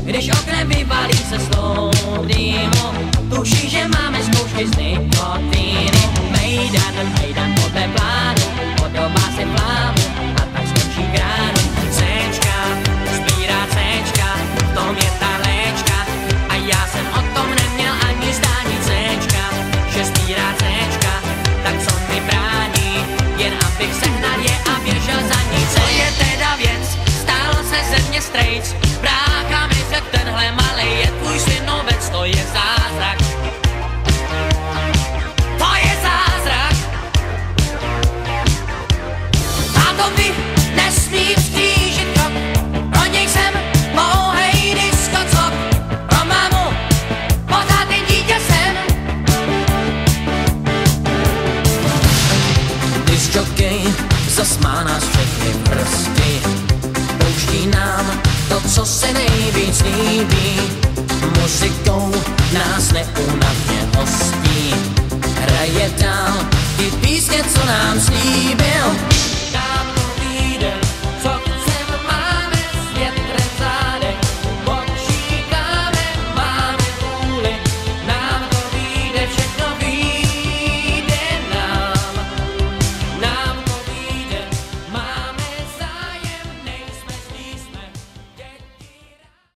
Když oknem vyvalí se slov dýmu, tuší, že máme zkoušky z nikotíny. Mejdan podle plánu, podobá se plánu a tak skončí kránu. Céčka, sbírá céčka, v tom je ta léčka a já jsem o tom neměl ani zdání. Céčka, že sbírá céčka, tak co mi brání, jen abych sehnal je a běžel za ní. Co je teda věc, stál se ze mě strejc, brácha mi řekl, tenhle malej je tvůj synovec, to je zázrak. To je zázrak. A to by nesmím stížit krok, pro něj jsem pouhej diskocok, pro mámu pořád jen dítě jsem. Discjockey zas má nás všechny prsty, pouští nám to, co se nejvíc líbí, muzikou nás neúnavně hostí, hraje dál ty písně, co nám slíbil.